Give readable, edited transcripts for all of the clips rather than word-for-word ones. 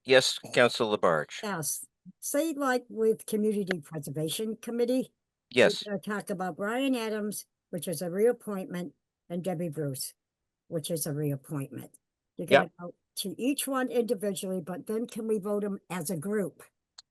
Yes, Council Labarge. Yes, say like with Community Preservation Committee, we're Yes. gonna talk about Brian Adams, which is a reappointment, and Debbie Bruce, which is a reappointment. You're Yeah. gonna go to each one individually, but then can we vote them as a group?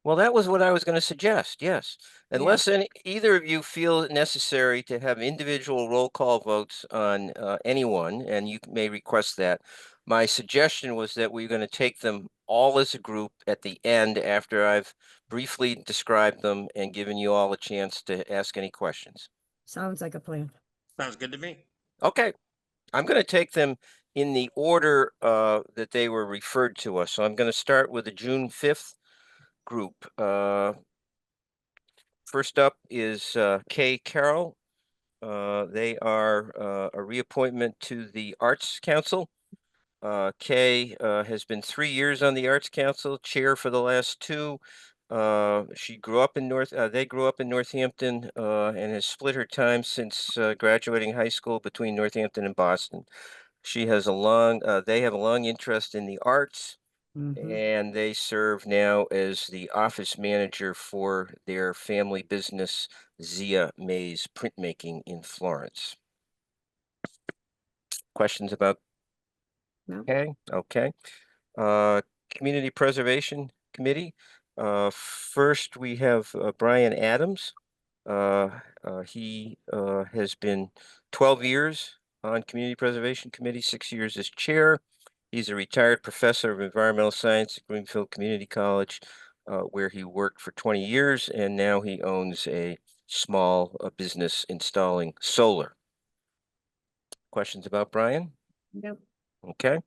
Well, that was what I was going to suggest. Yes. Yeah, Unless either of you feel it necessary to have individual roll call votes on anyone, and you may request that. My suggestion was that we're going to take them all as a group at the end after I've briefly described them and given you all a chance to ask any questions. sounds like a plan. Sounds good to me. Okay. I'm going to take them in the order that they were referred to us. So I'm going to start with the June 5th group. First up is Kay Carroll. They are a reappointment to the Arts Council. Kay has been 3 years on the Arts Council, chair for the last two. She grew up in they grew up in Northampton and has split her time since graduating high school between Northampton and Boston. They have a long interest in the arts, Mhm. and they serve now as the office manager for their family business, Zia Mays Printmaking in Florence. Questions about No, Okay. Uh, Community Preservation Committee. First, we have Brian Adams. He has been 12 years on Community Preservation Committee, 6 years as chair. He's a retired professor of environmental science at Greenfield Community College, where he worked for 20 years, and now he owns a small business installing solar. Questions about Brian? no, Okay.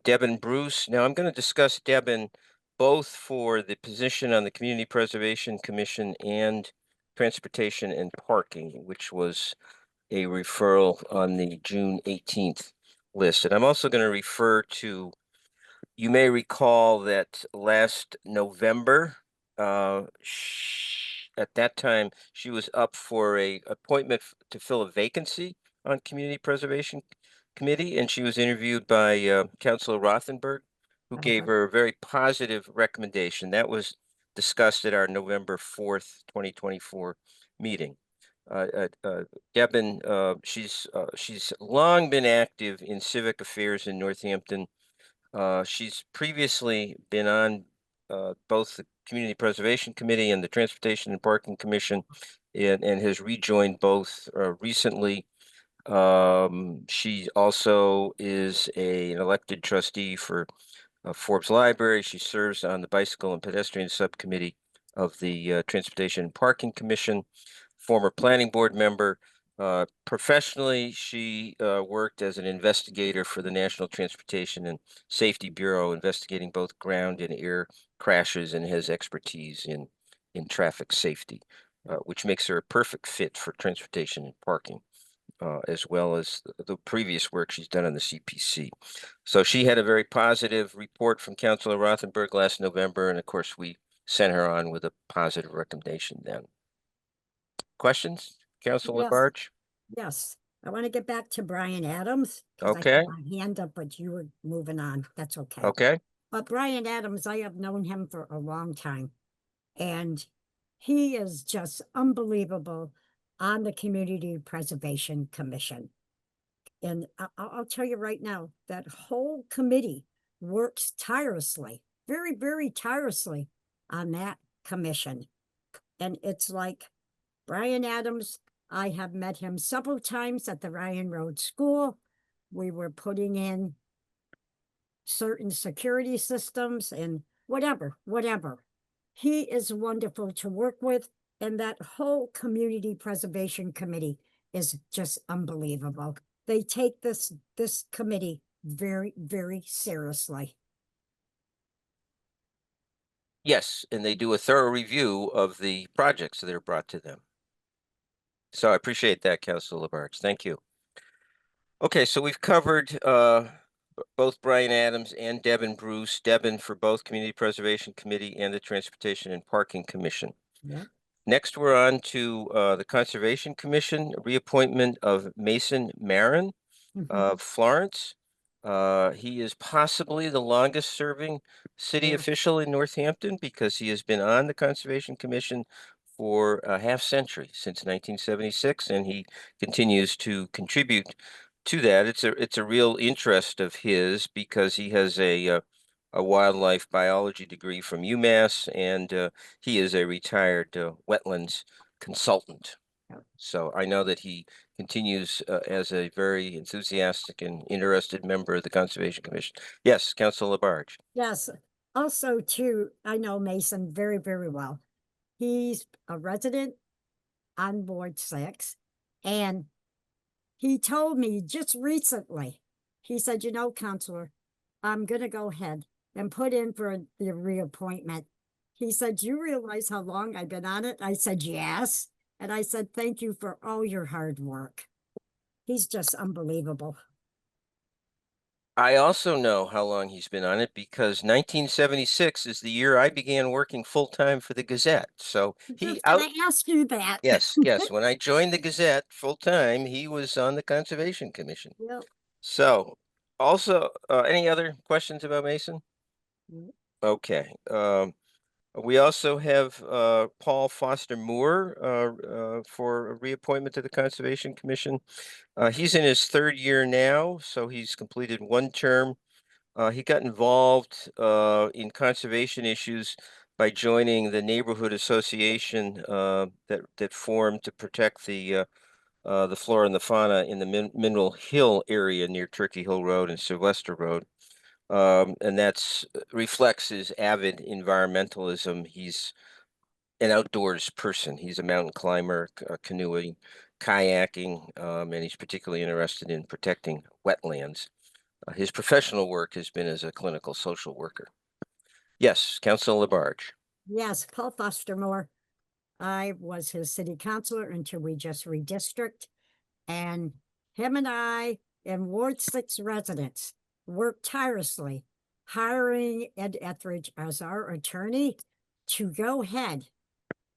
Devin Bruce. Now I'm going to discuss Devin both for the position on the Community Preservation Commission and Transportation and Parking, which was a referral on the June 18th list. And I'm also going to refer to, you may recall that last November, at that time, she was up for a appointment to fill a vacancy on Community Preservation Committee, and she was interviewed by Councilor Rothenberg, who gave uh-huh, her a very positive recommendation. That was discussed at our November 4th, 2024 meeting. Debin, she's long been active in civic affairs in Northampton. She's previously been on both the Community Preservation Committee and the Transportation and Parking Commission, and has rejoined both recently. She also is an elected trustee for Forbes Library. She serves on the Bicycle and Pedestrian Subcommittee of the Transportation and Parking Commission, former planning board member. Professionally, she worked as an investigator for the National Transportation and Safety Bureau, investigating both ground and air crashes, and has expertise in traffic safety, which makes her a perfect fit for transportation and parking, as well as the previous work she's done on the CPC. So she had a very positive report from Councilor Rothenberg last November, and of course, we sent her on with a positive recommendation then. Questions, Councilor yes, Labarge? yes. I want to get back to Brian Adams because I had Okay, my hand up, but you were moving on. That's okay. okay. But Brian Adams, I have known him for a long time, and he is just unbelievable on the Community Preservation Commission. And I'll tell you right now, that whole committee works tirelessly, very, very tirelessly on that commission. And it's like Brian Adams, I have met him several times at the Ryan Road School. We were putting in certain security systems and whatever. He is wonderful to work with, and that whole Community Preservation Committee is just unbelievable. They take this committee very, very seriously. Yes, and they do a thorough review of the projects that are brought to them. So I appreciate that, Councilor Labarge. Thank you. Okay, so we've covered both Brian Adams and Devin Bruce. Devin for both Community Preservation Committee and the Transportation and Parking Commission. Yeah. Next, we're on to the Conservation Commission, reappointment of Mason Marin Mhm. of Florence. He is possibly the longest serving city Yeah. official in Northampton because he has been on the Conservation Commission for a half century, since 1976, and he continues to contribute to that. It's a real interest of his because he has a wildlife biology degree from UMass, and he is a retired wetlands consultant. So I know that he continues as a very enthusiastic and interested member of the Conservation Commission. Yes, Council Labarge. Yes. Also, too, I know Mason very, very well. He's a resident on Ward 6, and he told me just recently, he said, Counselor, I'm going to go ahead and put in for the reappointment. He said, you realize how long I've been on it? I said, yes. And I said, thank you for all your hard work. He's just unbelievable. I also know how long he's been on it because 1976 is the year I began working full time for the Gazette. So he Just out. going to ask you that. Yes, yes. When I joined the Gazette full time, he was on the Conservation Commission. Yep. So, also, any other questions about Mason? Okay. We also have Paul Foster Moore for a reappointment to the Conservation Commission. He's in his third year now, so he's completed one term. He got involved in conservation issues by joining the neighborhood association that formed to protect the flora and the fauna in the Mineral Hill area near Turkey Hill Road and Sylvester Road. And that's reflects his avid environmentalism. He's an outdoors person. He's a mountain climber, canoeing, kayaking, and he's particularly interested in protecting wetlands. His professional work has been as a clinical social worker. Yes, Councilor Labarge. Yes, Paul Foster Moore. I was his city councilor until we just redistrict. And him and I and Ward 6 residents worked tirelessly, hiring Ed Etheridge as our attorney to go ahead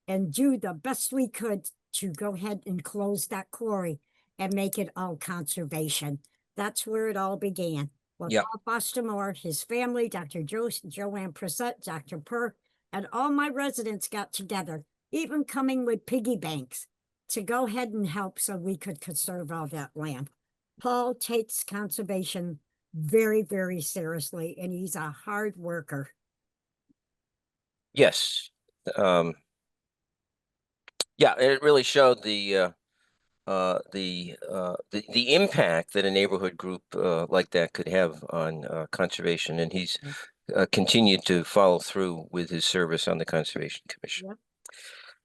and do the best we could to go ahead and close that quarry and make it all conservation. That's where it all began. With Yeah. Paul Foster Moore, his family, Dr. Joanne Prasett, Dr. Perr, and all my residents got together, even coming with piggy banks to go ahead and help so we could conserve all that land. Paul takes conservation very, very seriously, and he's a hard worker. Yes. Um, yeah, it really showed the impact that a neighborhood group like that could have on conservation, and he's continued to follow through with his service on the Conservation Commission. Yep.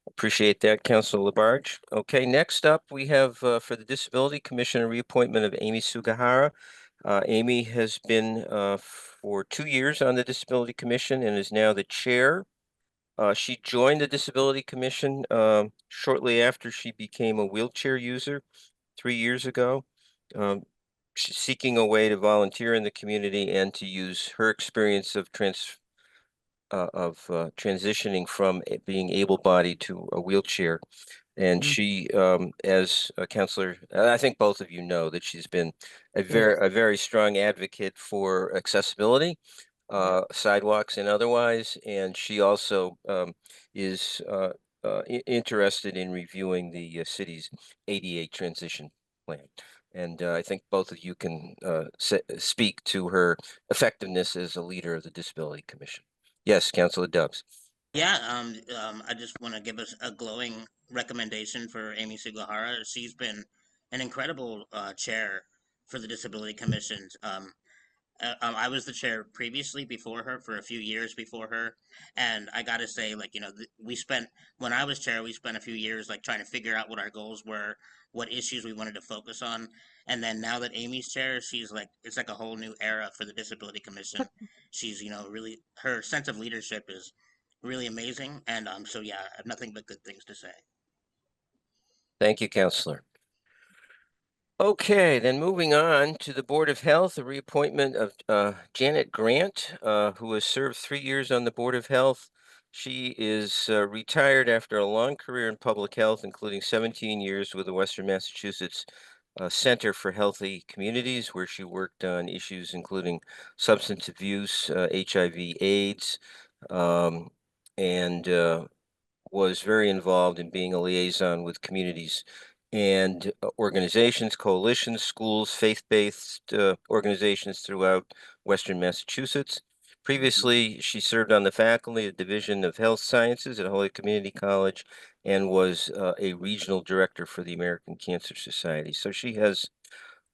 Appreciate that, Councilor Labarge. Okay, next up, we have for the Disability Commission a reappointment of Amy Sugahara. Amy has been for 2 years on the Disability Commission and is now the chair. She joined the Disability Commission shortly after she became a wheelchair user 3 years ago. Um, she's seeking a way to volunteer in the community and to use her experience of transitioning from being able-bodied to a wheelchair. And Mm. she, as a counselor, I think both of you know that she's been Yes. a very strong advocate for accessibility, Yep. sidewalks and otherwise. And she also is interested in reviewing the city's ADA transition plan. And I think both of you can speak to her effectiveness as a leader of the Disability Commission. Yes, Councilor Dubs. Yeah, I just want to give us a glowing recommendation for Amy Sugahara. She's been an incredible chair for the Disability Commission. I was the chair previously before her for a few years before her, and I gotta say, like we spent when I was chair, we spent a few years like trying to figure out what our goals were, what issues we wanted to focus on, and then now that Amy's chair, she's like it's like a whole new era for the Disability Commission. She's really her sense of leadership is really amazing, and so yeah, I have nothing but good things to say. Thank you, Counselor. Okay, then moving on to the Board of Health, the reappointment of Janet Grant, who has served 3 years on the Board of Health. She is retired after a long career in public health, including 17 years with the Western Massachusetts Center for Healthy Communities, where she worked on issues including substance abuse, HIV/AIDS, and was very involved in being a liaison with communities and organizations, coalitions, schools, faith-based organizations throughout Western Massachusetts. Previously, she served on the faculty of the Division of Health Sciences at Holyoke Community College and was a regional director for the American Cancer Society. So she has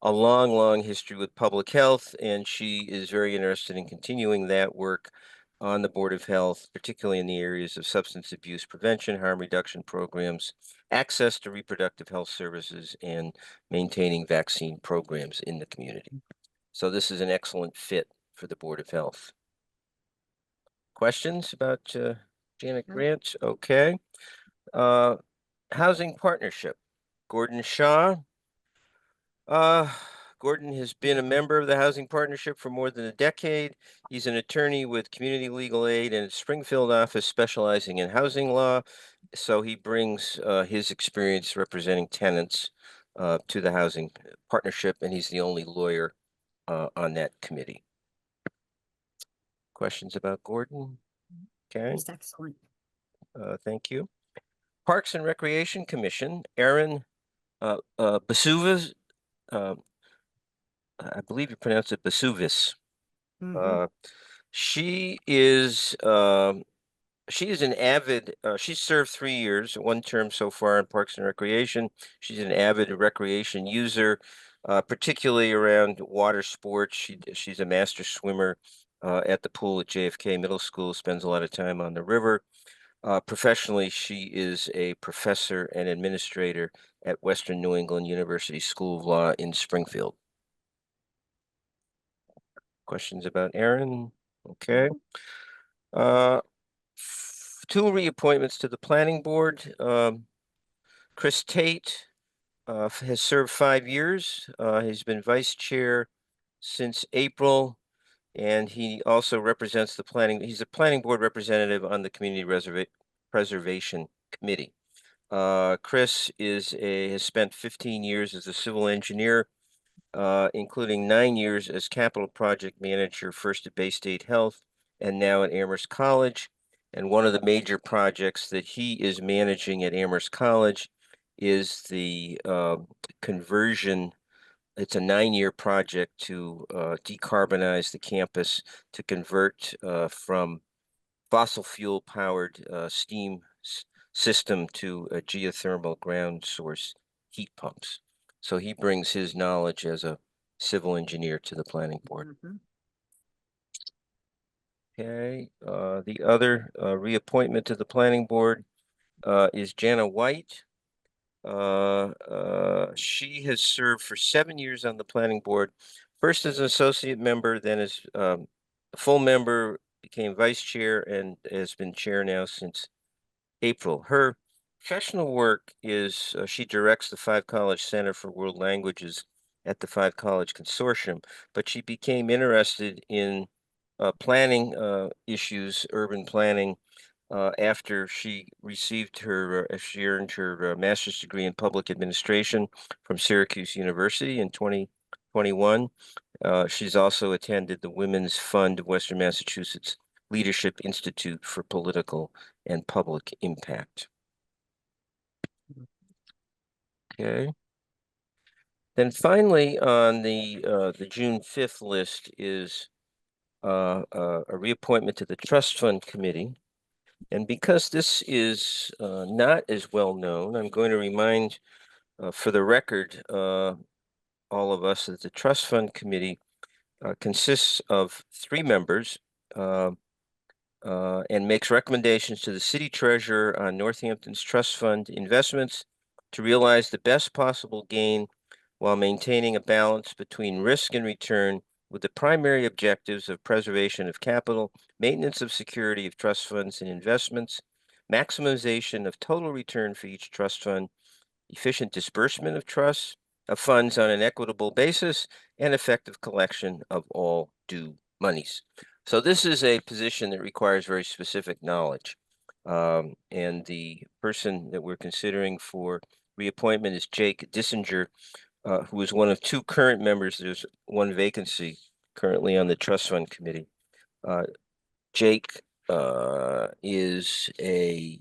a long, long history with public health, and she is very interested in continuing that work on the Board of Health, particularly in the areas of substance abuse prevention, harm reduction programs, access to reproductive health services, and maintaining vaccine programs in the community. So this is an excellent fit for the Board of Health. Questions about Janet No. Grant? Okay. Housing Partnership. Gordon Shaw. Gordon has been a member of the Housing Partnership for more than a decade. He's an attorney with Community Legal Aid and its Springfield office specializing in housing law. So he brings his experience representing tenants to the Housing Partnership, and he's the only lawyer on that committee. Questions about Gordon? Okay, He's excellent. thank you. Parks and Recreation Commission, Erin Basuvas, I believe you pronounce it Basuvis. Mhm. She is an avid, she's served 3 years, one term so far in Parks and Recreation. She's an avid recreation user, particularly around water sports. She's a master swimmer at the pool at JFK Middle School, spends a lot of time on the river. Professionally, she is a professor and administrator at Western New England University School of Law in Springfield. Questions about Erin? Okay. Two reappointments to the planning board. Chris Tate has served 5 years. He's been vice chair since April, and he also represents the planning. He's a planning board representative on the Community Preservation Committee. Chris has spent 15 years as a civil engineer, including 9 years as capital project manager, first at Bay State Health and now at Amherst College. And one of the major projects that he is managing at Amherst College is the conversion. It's a 9-year project to decarbonize the campus to convert from fossil fuel powered steam system to a geothermal ground source heat pumps. So he brings his knowledge as a civil engineer to the planning board. Mhm. Okay, the other reappointment to the planning board is Jana White. She has served for 7 years on the planning board, first as an associate member, then as a full member, became vice chair, and has been chair now since April. Her professional work is she directs the Five College Center for World Languages at the Five College Consortium, but she became interested in planning issues, urban planning, after she she earned her master's degree in public administration from Syracuse University in 2021. She's also attended the Women's Fund of Western Massachusetts Leadership Institute for Political and Public Impact. Okay. Then finally, on the June 5th list is a reappointment to the Trust Fund Committee. And because this is not as well known, I'm going to remind, for the record, all of us that the Trust Fund Committee consists of 3 members and makes recommendations to the city treasurer on Northampton's trust fund investments to realize the best possible gain while maintaining a balance between risk and return with the primary objectives of preservation of capital, maintenance of security of trust funds and investments, maximization of total return for each trust fund, efficient disbursement of funds on an equitable basis, and effective collection of all due monies. So this is a position that requires very specific knowledge. And the person that we're considering for reappointment is Jake Dissinger. who is one of two current members. There's one vacancy currently on the trust fund committee. Jake is a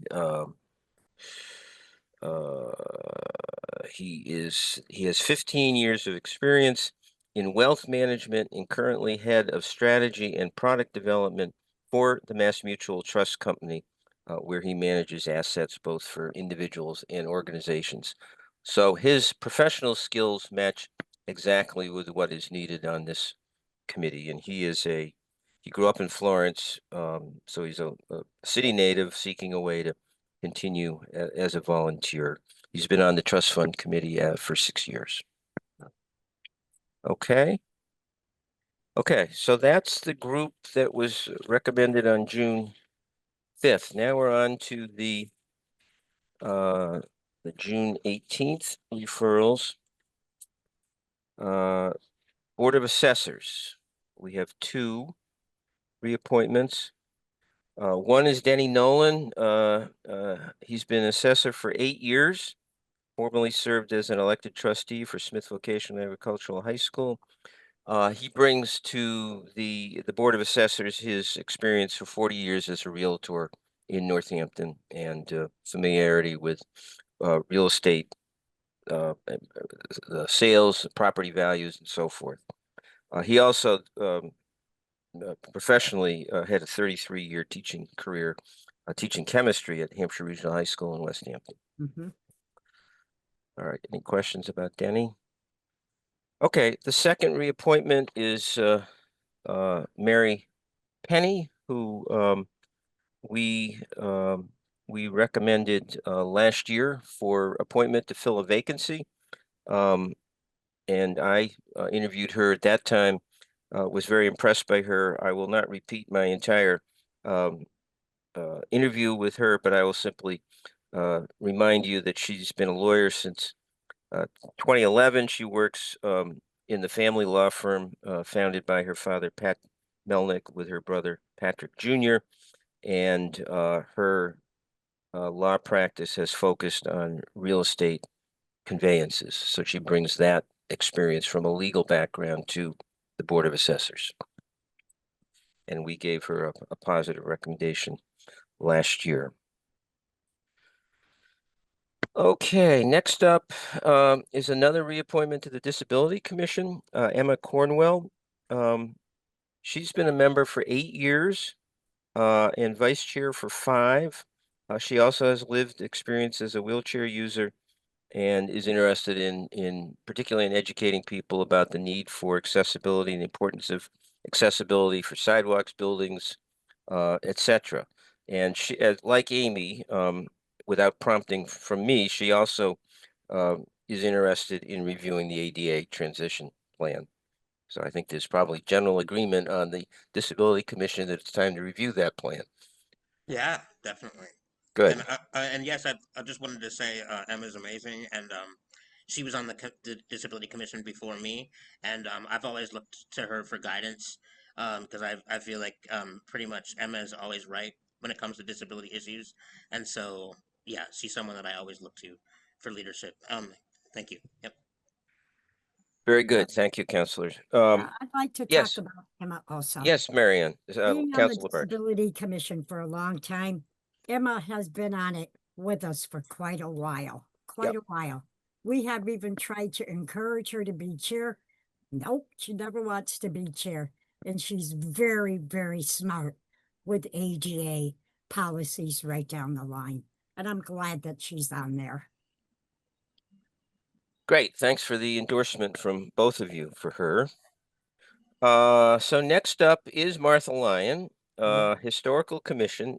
he has 15 years of experience in wealth management and currently head of strategy and product development for the Mass Mutual Trust Company, where he manages assets both for individuals and organizations. So his professional skills match exactly with what is needed on this committee, and he grew up in Florence, so he's a city native seeking a way to continue as a volunteer. He's been on the trust fund committee for 6 years. Okay. Okay, so that's the group that was recommended on June 5th. Now we're on to the June 18th referrals. Board of Assessors. We have two reappointments. One is Denny Nolan. He's been assessor for 8 years, formerly served as an elected trustee for Smith Vocational Agricultural High School. He brings to the Board of Assessors his experience for 40 years as a realtor in Northampton and familiarity with real estate, the sales, property values, and so forth. He also professionally had a 33-year teaching career, teaching chemistry at Hampshire Regional High School in West Hampton. Mhm. All right, any questions about Denny? Okay, the second reappointment is Mary Penny, who we recommended last year for appointment to fill a vacancy. And I interviewed her at that time, was very impressed by her. I will not repeat my entire interview with her, but I will simply remind you that she's been a lawyer since 2011. She works in the family law firm founded by her father, Pat Melnick, with her brother, Patrick Jr. And her law practice has focused on real estate conveyances. So she brings that experience from a legal background to the Board of Assessors. And we gave her a positive recommendation last year. Okay, next up is another reappointment to the Disability Commission, Emma Cornwell. She's been a member for 8 years and vice chair for 5. She also has lived experience as a wheelchair user and is interested in particularly in educating people about the need for accessibility and the importance of accessibility for sidewalks, buildings, etc. And she, like Amy, without prompting from me, she also is interested in reviewing the ADA transition plan. So I think there's probably general agreement on the Disability Commission that it's time to review that plan. Yeah, definitely. Good. And yes, I just wanted to say Emma's amazing, and she was on the Disability Commission before me, and I've always looked to her for guidance because I feel like pretty much Emma is always right when it comes to disability issues, and so yeah, she's someone that I always look to for leadership. Thank you. Yep. Very good. Thank you, counselors. I'd like to Yes. talk about Emma also. Yes, Marianne, Being on the Councilor Birch. Disability Commission for a long time, Emma has been on it with us for quite a while, We have even tried to encourage her to be chair. Nope, she never wants to be chair. And she's very, very smart with ADA policies right down the line. And I'm glad that she's on there. Great. Thanks for the endorsement from both of you for her. So next up is Martha Lyon, Historical Commission.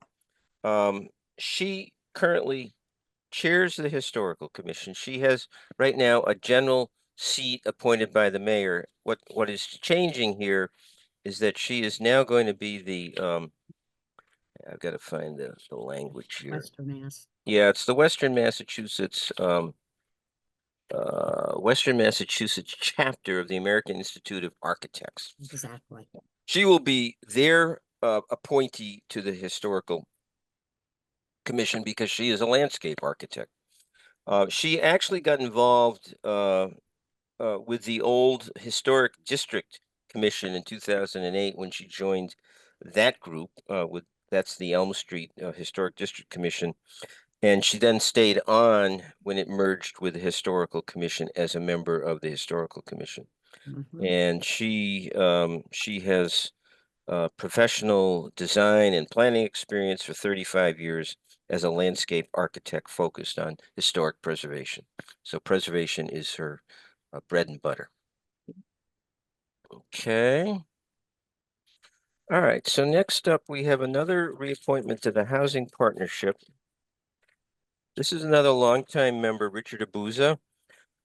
She currently chairs the Historical Commission. She has right now a general seat appointed by the mayor. What is changing here is that she is now going to be the I've got to find the language here. Western Mass. Yeah, it's the Western Massachusetts chapter of the American Institute of Architects. Exactly. She will be their appointee to the Historical Commission because she is a landscape architect. She actually got involved with the old Historic District Commission in 2008 when she joined that group, that's the Elm Street Historic District Commission. And she then stayed on when it merged with the Historical Commission as a member of the Historical Commission. Mhm. And she has professional design and planning experience for 35 years as a landscape architect focused on historic preservation. So preservation is her bread and butter. Okay. All right. So next up, we have another reappointment to the Housing Partnership. This is another longtime member, Richard Abuza.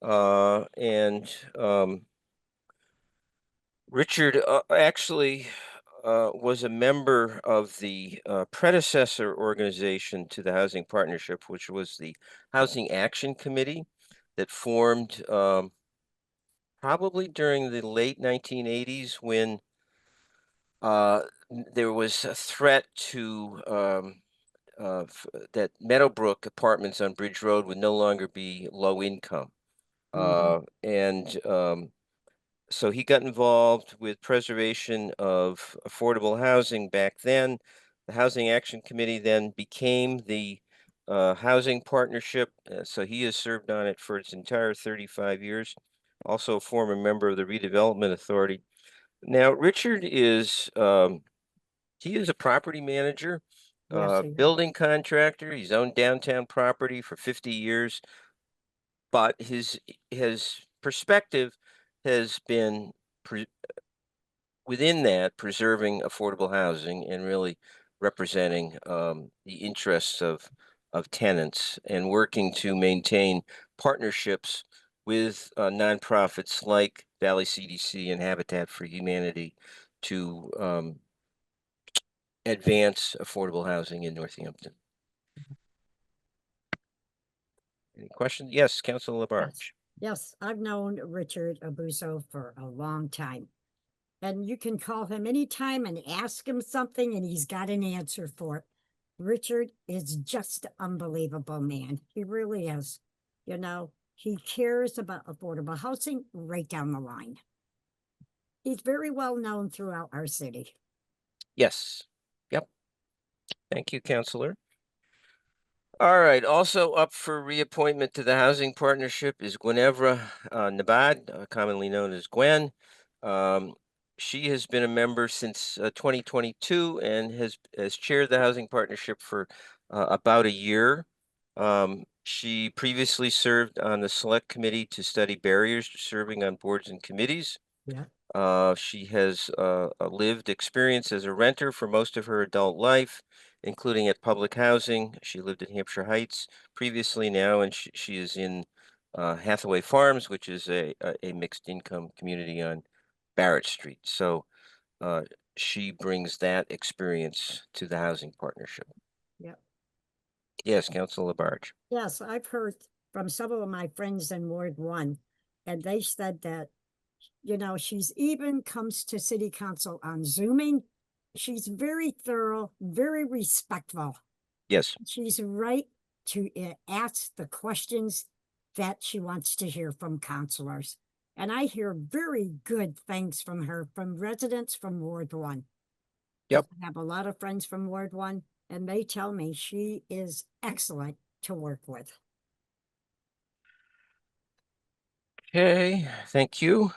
And Richard actually was a member of the predecessor organization to the Housing Partnership, which was the Housing Action Committee that formed probably during the late 1980s when there was a threat to that Meadowbrook apartments on Bridge Road would no longer be low income. And so he got involved with preservation of affordable housing back then. The Housing Action Committee then became the Housing Partnership. So he has served on it for its entire 35 years. Also a former member of the Redevelopment Authority. Now, Richard is he is a property manager, Yes, he is. building contractor. He's owned downtown property for 50 years, but his perspective has been within that preserving affordable housing and really representing the interests of tenants and working to maintain partnerships with nonprofits like Valley CDC and Habitat for Humanity to advance affordable housing in Northampton. Any questions? Yes, Councilor Yes. Labarge. Yes, I've known Richard Abuso for a long time. And you can call him anytime and ask him something, and he's got an answer for it. Richard is just unbelievable, man. He really is. You know, he cares about affordable housing right down the line. He's very well known throughout our city. Yes. Yep. Thank you, Councilor. All right, also up for reappointment to the Housing Partnership is Gwenevra Nabad, commonly known as Gwen. She has been a member since 2022 and has chaired the Housing Partnership for about a year. She previously served on the Select Committee to study barriers to serving on boards and committees. Yeah. She has a lived experience as a renter for most of her adult life, including at public housing. She lived in Hampshire Heights previously now, and she is in Hathaway Farms, which is a mixed income community on Barrett Street. So she brings that experience to the Housing Partnership. Yep. Yes, Councilor Labarge. Yes, I've heard from some of my friends in Ward 1, and they said that, you know, she's even comes to city council on Zooming. She's very thorough, very respectful. Yes. She's right to ask the questions that she wants to hear from counselors. And I hear very good things from her, from residents from Ward 1. Yep. I have a lot of friends from Ward 1, and they tell me she is excellent to work with. Okay, thank you.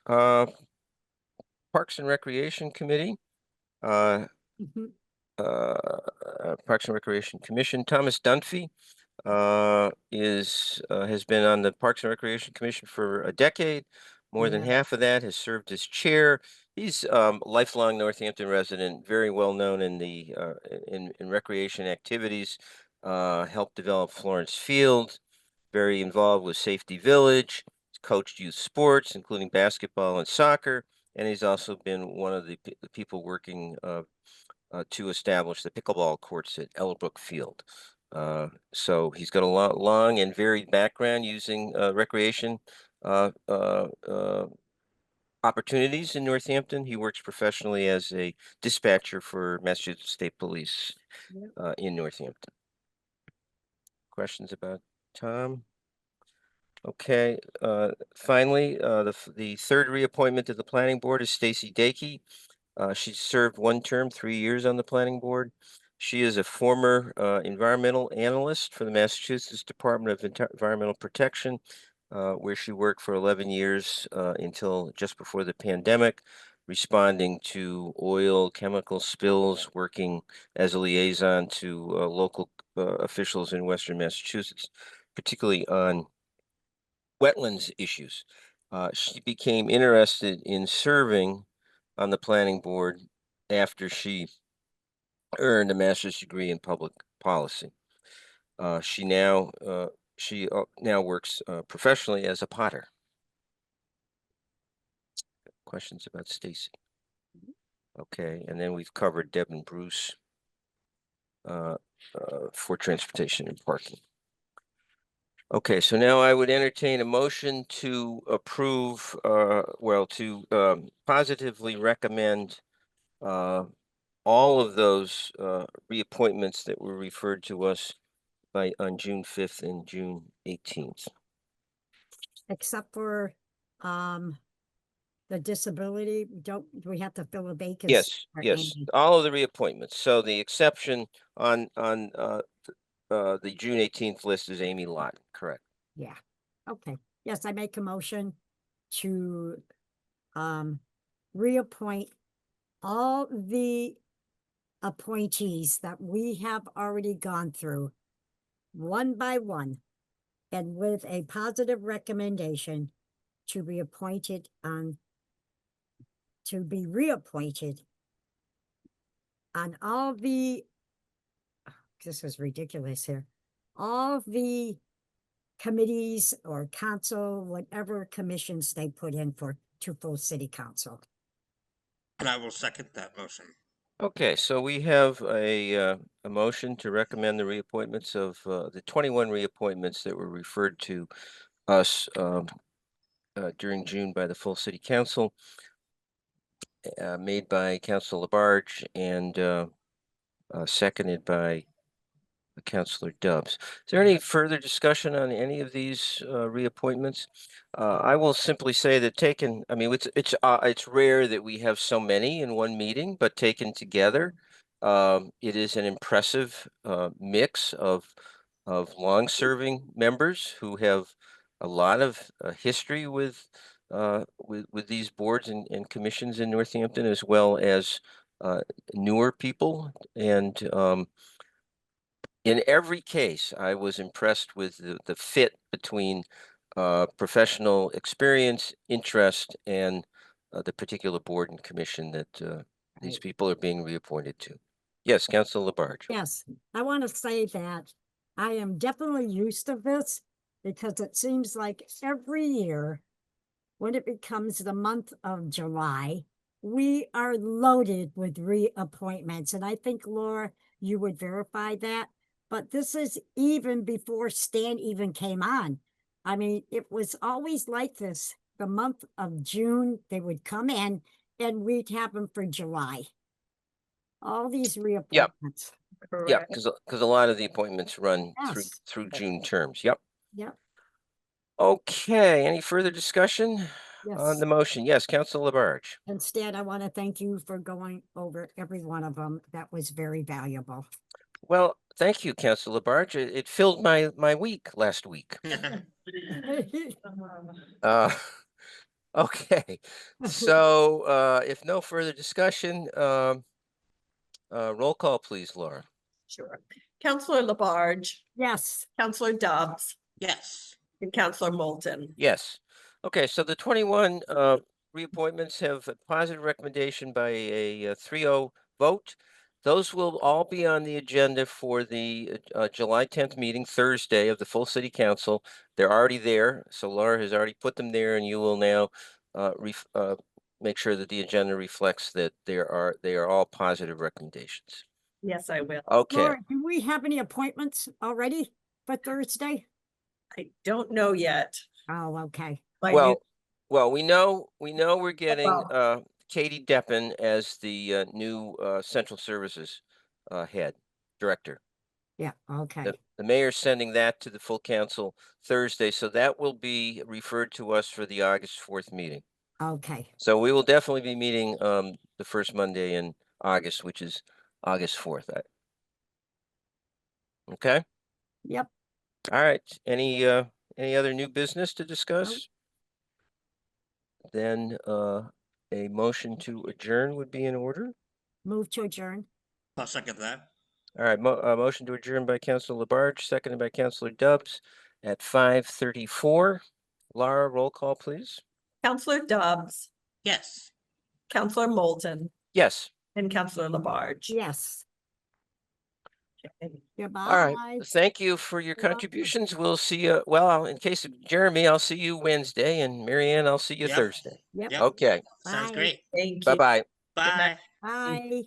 Parks and Recreation Committee. Mhm. Parks and Recreation Commission. Thomas Dunphy has been on the Parks and Recreation Commission for a decade. More than Yeah. half of that has served as chair. He's a lifelong Northampton resident, very well known in the in recreation activities. Helped develop Florence Field. Very involved with Safety Village. He's coached youth sports, including basketball and soccer. And he's also been one of the people working to establish the pickleball courts at Elbrook Field. So he's got a long and varied background using recreation opportunities in Northampton. He works professionally as a dispatcher for Massachusetts State Police Yep. in Northampton. Questions about Tom? Okay, finally, the third reappointment to the planning board is Stacy Dakey. She served one term, 3 years on the planning board. She is a former environmental analyst for the Massachusetts Department of Environmental Protection, where she worked for 11 years until just before the pandemic, responding to oil, chemical spills, working as a liaison to local officials in Western Massachusetts, particularly on wetlands issues. She became interested in serving on the planning board after she earned a master's degree in public policy. She now works professionally as a potter. Questions about Stacy? Okay, and then we've covered Deb and Bruce for transportation and parking. Okay, so now I would entertain a motion to approve, to positively recommend all of those reappointments that were referred to us on June 5th and June 18th. Except for, the disability, do we have to fill a vacancy? Yes, for yes, Amy? all of the reappointments. So the exception on the June 18th list is Amy Lott, correct? Yeah, okay. Yes, I make a motion to, reappoint all the appointees that we have already gone through one by one and with a positive recommendation to be appointed to be reappointed on all the, this is ridiculous here, all the committees or council, whatever commissions they put in to full city council. And I will second that motion. Okay, so we have a motion to recommend the reappointments of the 21 reappointments that were referred to us during June by the full city council, made by Councilor Labarge and seconded by Councilor Dubs. Is there any further discussion on any of these reappointments? I will simply say that I mean, it's rare that we have so many in one meeting, but taken together, it is an impressive mix of long-serving members who have a lot of history with these boards and commissions in Northampton, as well as newer people. And in every case, I was impressed with the fit between professional experience, interest, and the particular board and commission that these Right. people are being reappointed to. Yes, Councilor Labarge. Yes, I want to say that I am definitely used to this because it seems like every year when it becomes the month of July, we are loaded with reappointments. And I think, Laura, you would verify that. But this is even before Stan even came on. I mean, it was always like this. The month of June, they would come in and we'd have them for July. All these reappointments. Yeah, because a lot of the appointments run Yes. through June terms. Yep. Yep. Okay, any further discussion on Yes. the motion? Yes, Councilor Labarge. Instead, I want to thank you for going over every one of them. That was very valuable. Well, thank you, Councilor Labarge. It filled my week last week. Uh, okay, so if no further discussion, roll call, please, Laura. Sure. Counselor Labarge, Yes, Counselor Dobbs, Yes. and Counselor Moulton. Yes. Okay, so the 21 reappointments have a positive recommendation by a 3-0 vote. Those will all be on the agenda for the July 10th meeting, Thursday, of the full city council. They're already there, so Laura has already put them there, and you will now make sure that the agenda reflects that they are all positive recommendations. Yes, I will. Okay. Laura, do we have any appointments already for Thursday? I don't know yet. Oh, okay. I Well, we know we're getting well. Katie Deppen as the new central services head director. Yeah, okay, The mayor's sending that to the full council Thursday, so that will be referred to us for the August 4th meeting. okay. So we will definitely be meeting the first Monday in August, which is August 4th. Okay, Yep, all right. Any other new business to discuss? Then a motion to adjourn would be in order. move to adjourn. I'll second that. All right, motion to adjourn by Councilor Labarge, seconded by Councilor Dubs at 5:34. Laura, roll call, please. Counselor Dobbs, Yes. Counselor Moulton, Yes. and Counselor Labarge. Yes. All Goodbye. right. Thank you for your You're welcome. contributions. We'll see you. Well, in case of Jeremy, I'll see you Wednesday, and Marianne, I'll see you Yep. Thursday. Yep. Yep. Okay. Sounds Bye. great. Thank you. Bye-bye. Good night. Bye. Bye.